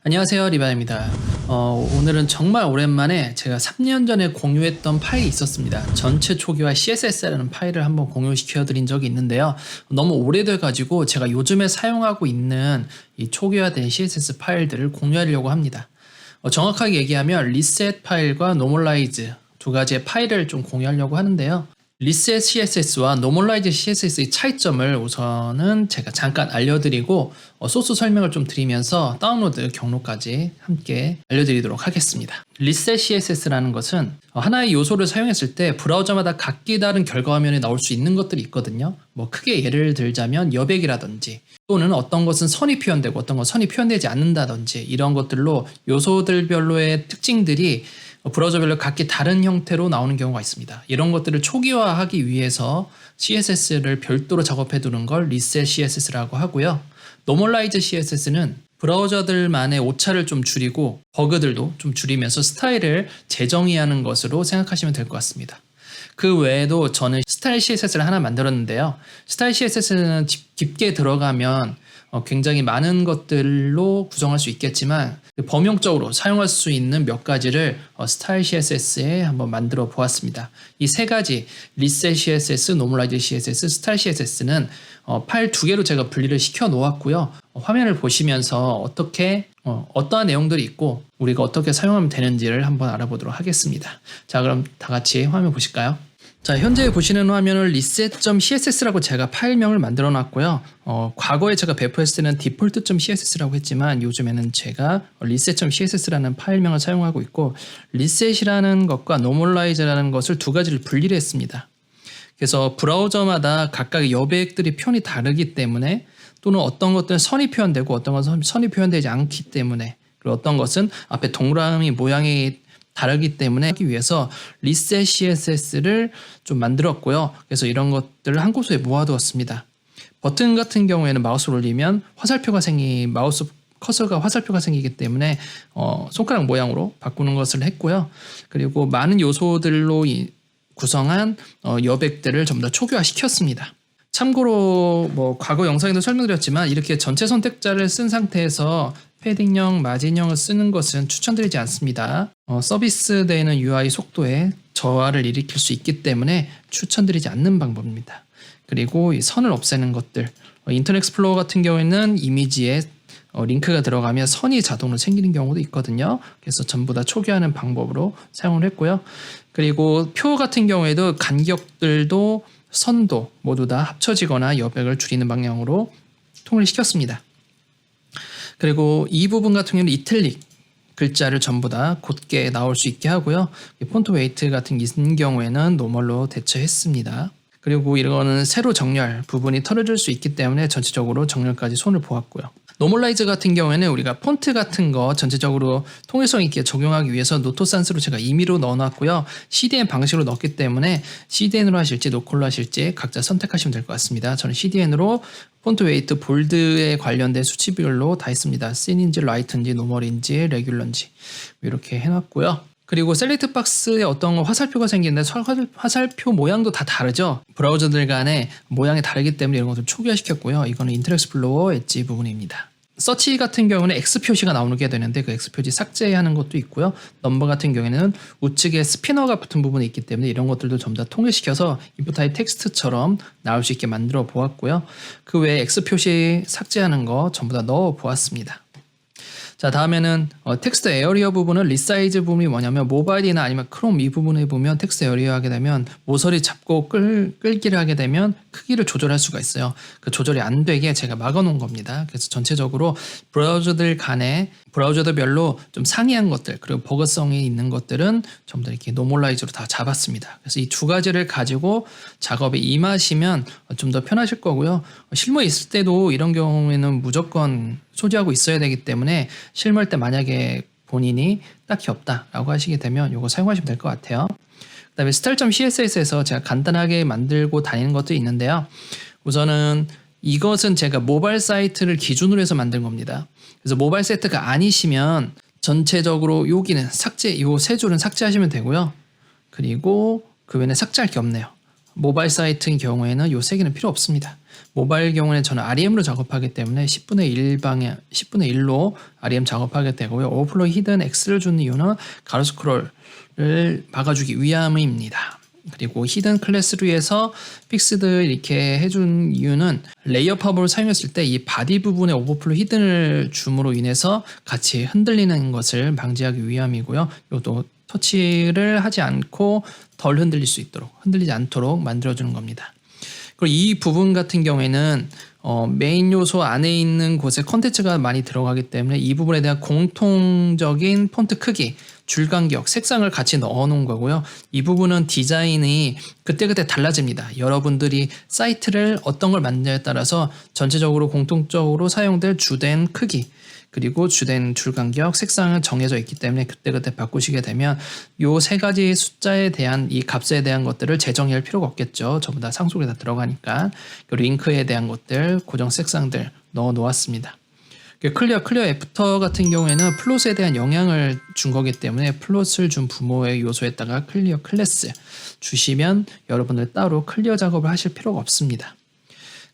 안녕하세요, 리바입니다. 오늘은 정말 오랜만에 제가 3년 전에 공유했던 파일이 있었습니다. 전체 초기화 CSS라는 파일을 한번 공유시켜 드린 적이 있는데요. 너무 오래돼 가지고 제가 요즘에 사용하고 있는 이 초기화된 CSS 파일들을 공유하려고 합니다. 정확하게 얘기하면 리셋 파일과 노멀라이즈 두 가지의 파일을 좀 공유하려고 하는데요. 리셋 CSS와 노멀라이즈 CSS의 차이점을 우선은 제가 잠깐 알려드리고 소스 설명을 좀 드리면서 다운로드 경로까지 함께 알려드리도록 하겠습니다. 리셋 CSS라는 것은 하나의 요소를 사용했을 때 브라우저마다 각기 다른 결과 화면에 나올 수 있는 것들이 있거든요. 크게 예를 들자면 여백이라든지 또는 어떤 것은 선이 표현되고 어떤 것은 선이 표현되지 않는다든지 이런 것들로 요소들별로의 특징들이 브라우저별로 각기 다른 형태로 나오는 경우가 있습니다. 이런 것들을 초기화하기 위해서 CSS를 별도로 작업해 두는 걸 리셋 CSS라고 하고요. 노멀라이즈 CSS는 브라우저들만의 오차를 좀 줄이고 버그들도 좀 줄이면서 스타일을 재정의하는 것으로 생각하시면 될 것 같습니다. 그 외에도 저는 스타일 CSS를 하나 만들었는데요. 스타일 CSS는 깊게 들어가면 굉장히 많은 것들로 구성할 수 있겠지만 범용적으로 사용할 수 있는 몇 가지를 스타일 CSS에 한번 만들어 보았습니다. 이 세 가지 리셋 CSS, 노멀라이즈 CSS, 스타일 CSS는 파일 두 개로 제가 분리를 시켜 놓았고요. 화면을 보시면서 어떠한 내용들이 있고 우리가 어떻게 사용하면 되는지를 한번 알아보도록 하겠습니다. 자, 그럼 다 같이 화면 보실까요? 자, 현재 보시는 화면을 reset.css라고 제가 파일명을 만들어 놨고요. 과거에 제가 배포했을 때는 default.css라고 했지만 요즘에는 제가 reset.css라는 파일명을 사용하고 있고 reset이라는 것과 normalize라는 것을 두 가지를 분리를 했습니다. 그래서 브라우저마다 각각의 여백들이 표현이 다르기 때문에 또는 어떤 것들은 선이 표현되고 어떤 것은 선이 표현되지 않기 때문에 그리고 어떤 것은 앞에 동그라미 모양이 다르기 때문에 하기 위해서 리셋 CSS를 좀 만들었고요. 그래서 이런 것들을 한 곳에 모아두었습니다. 버튼 같은 경우에는 마우스를 올리면 마우스 커서가 화살표가 생기기 때문에 손가락 모양으로 바꾸는 것을 했고요. 그리고 많은 요소들로 구성한 여백들을 전부 다 초기화 시켰습니다. 참고로 과거 영상에도 설명드렸지만 이렇게 전체 선택자를 쓴 상태에서 패딩형, 마진형을 쓰는 것은 추천드리지 않습니다. 서비스되는 UI 속도에 저하를 일으킬 수 있기 때문에 추천드리지 않는 방법입니다. 그리고 이 선을 없애는 것들, 인터넷 익스플로러 같은 경우에는 이미지에 링크가 들어가면 선이 자동으로 생기는 경우도 있거든요. 그래서 전부 다 초기화하는 방법으로 사용을 했고요. 그리고 표 같은 경우에도 간격들도 선도 모두 다 합쳐지거나 여백을 줄이는 방향으로 통일시켰습니다. 그리고 이 부분 같은 경우는 이탈릭 글자를 전부 다 곧게 나올 수 있게 하고요. 폰트 웨이트 같은 게 있는 경우에는 노멀로 대처했습니다. 그리고 이거는 세로 정렬 부분이 털어질 수 있기 때문에 전체적으로 정렬까지 손을 보았고요. 노멀라이즈 같은 경우에는 우리가 폰트 같은 거 전체적으로 통일성 있게 적용하기 위해서 노토산스로 제가 임의로 넣어놨고요. CDN 방식으로 넣었기 때문에 CDN으로 하실지 노콜로 하실지 각자 선택하시면 될 것 같습니다. 저는 CDN으로 폰트 웨이트 볼드에 관련된 수치별로 다 있습니다. 씬인지 라이트인지 노멀인지 레귤러인지 이렇게 해놨고요. 그리고 셀렉트 박스에 어떤 화살표가 생기는데 화살표 모양도 다 다르죠. 브라우저들 간의 모양이 다르기 때문에 이런 것을 초기화시켰고요. 이거는 인터넷 익스플로러 엣지 부분입니다. 서치 같은 경우는 X 표시가 나오게 되는데 그 X 표시 삭제하는 것도 있고요. 넘버 같은 경우에는 우측에 스피너가 붙은 부분이 있기 때문에 이런 것들도 전부 다 통일시켜서 인풋 텍스트처럼 나올 수 있게 만들어 보았고요. 그 외에 X 표시 삭제하는 거 전부 다 넣어 보았습니다. 자, 다음에는 텍스트 에어리어 부분은 리사이즈 부분이 뭐냐면 모바일이나 아니면 크롬 이 부분에 보면 텍스트 에어리어 하게 되면 모서리 잡고 끌기를 하게 되면 크기를 조절할 수가 있어요. 그 조절이 안 되게 제가 막아 놓은 겁니다. 그래서 전체적으로 브라우저들별로 좀 상이한 것들 그리고 버그성이 있는 것들은 전부 다 이렇게 노멀라이즈로 다 잡았습니다. 그래서 이 두 가지를 가지고 작업에 임하시면 좀 더 편하실 거고요. 실무에 있을 때도 이런 경우에는 무조건 소지하고 있어야 되기 때문에 실무할 때 만약에 본인이 딱히 없다라고 하시게 되면 이거 사용하시면 될 것 같아요. 그 다음에 style.css에서 제가 간단하게 만들고 다니는 것도 있는데요. 우선은 이것은 제가 모바일 사이트를 기준으로 해서 만든 겁니다. 그래서 모바일 사이트가 아니시면 전체적으로 여기는 요 세 줄은 삭제하시면 되고요. 그리고 그 외에는 삭제할 게 없네요. 모바일 사이트인 경우에는 요 세 개는 필요 없습니다. 모바일 경우에는 저는 REM으로 작업하기 때문에 10분의 1 방향, 10분의 1로 REM 작업하게 되고요. 오버플로우 히든 X를 주는 이유는 가로 스크롤을 막아주기 위함입니다. 그리고 히든 클래스로 해서 픽스드 이렇게 해준 이유는 레이어 팝업을 사용했을 때 이 바디 부분에 오버플로우 히든을 줌으로 인해서 같이 흔들리는 것을 방지하기 위함이고요. 이것도 터치를 하지 않고 덜 흔들리지 않도록 만들어주는 겁니다. 그리고 이 부분 같은 경우에는 메인 요소 안에 있는 곳에 컨텐츠가 많이 들어가기 때문에 이 부분에 대한 공통적인 폰트 크기, 줄 간격, 색상을 같이 넣어 놓은 거고요. 이 부분은 디자인이 그때그때 달라집니다. 여러분들이 사이트를 어떤 걸 만드냐에 따라서 전체적으로 공통적으로 사용될 주된 크기, 그리고 주된 줄 간격, 색상은 정해져 있기 때문에 그때그때 바꾸시게 되면 요 세 가지 숫자에 대한 이 값에 대한 것들을 재정의할 필요가 없겠죠. 전부 다 상속에 다 들어가니까. 링크에 대한 것들, 고정 색상들 넣어 놓았습니다. 클리어 애프터 같은 경우에는 플롯에 대한 영향을 준 거기 때문에 플롯을 준 부모의 요소에다가 클리어 클래스 주시면 여러분들 따로 클리어 작업을 하실 필요가 없습니다.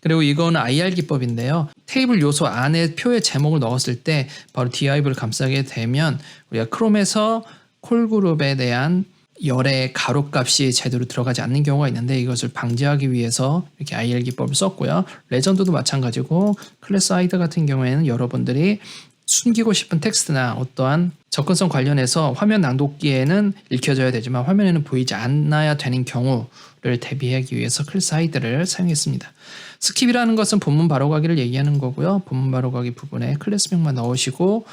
그리고 이거는 IR 기법인데요. 테이블 요소 안에 표의 제목을 넣었을 때 바로 div를 감싸게 되면 우리가 크롬에서 콜 그룹에 대한 열의 가로값이 제대로 들어가지 않는 경우가 있는데 이것을 방지하기 위해서 이렇게 IR 기법을 썼고요. 레전드도 마찬가지고 클래스 하이드 같은 경우에는 여러분들이 숨기고 싶은 텍스트나 어떠한 접근성 관련해서 화면 낭독기에는 읽혀져야 되지만 화면에는 보이지 않아야 되는 경우를 대비하기 위해서 클래스 하이드를 사용했습니다. 스킵이라는 것은 본문 바로가기를 얘기하는 거고요. 본문 바로가기 부분에 클래스명만 넣으시고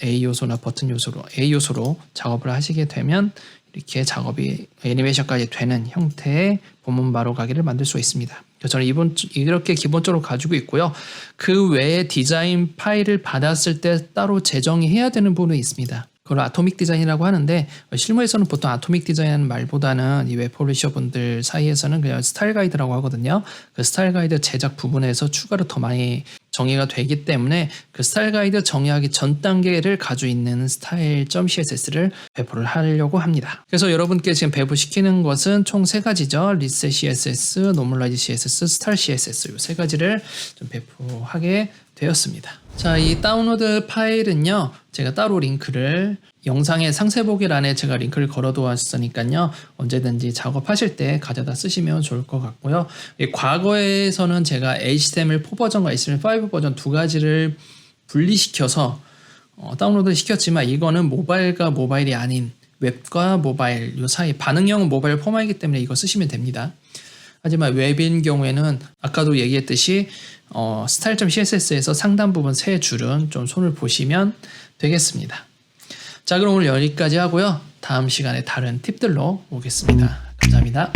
A 요소나 버튼 요소로 A 요소로 작업을 하시게 되면 이렇게 작업이 애니메이션까지 되는 형태의 본문 바로가기를 만들 수 있습니다. 저는 이렇게 기본적으로 가지고 있고요. 그 외에 디자인 파일을 받았을 때 따로 재정의해야 되는 부분이 있습니다. 그걸 아토믹 디자인이라고 하는데 실무에서는 보통 아토믹 디자인이라는 말보다는 이 웹퍼블리셔 분들 사이에서는 그냥 스타일 가이드라고 하거든요. 그 스타일 가이드 제작 부분에서 추가로 더 많이 정의가 되기 때문에 그 스타일 가이드 정의하기 전 단계를 가지고 있는 style.css를 배포를 하려고 합니다. 그래서 여러분께 지금 배포시키는 것은 총 3가지죠. 리셋 CSS, 노멀라이즈 CSS, 스타일 CSS 이 3가지를 좀 배포하게 되었습니다. 자, 이 다운로드 파일은요. 제가 따로 링크를 영상의 상세 보기란에 제가 링크를 걸어 두었으니까요. 언제든지 작업하실 때 가져다 쓰시면 좋을 것 같고요. 과거에서는 제가 HTML4 버전과 HTML5 버전 2가지를 분리시켜서 다운로드 시켰지만 이거는 모바일과 모바일이 아닌 웹과 모바일 요 사이 반응형은 모바일 포맷이기 때문에 이거 쓰시면 됩니다. 하지만 웹인 경우에는 아까도 얘기했듯이 style.css에서 상단 부분 3줄은 좀 손을 보시면 되겠습니다. 자, 그럼 오늘 여기까지 하고요. 다음 시간에 다른 팁들로 오겠습니다. 감사합니다.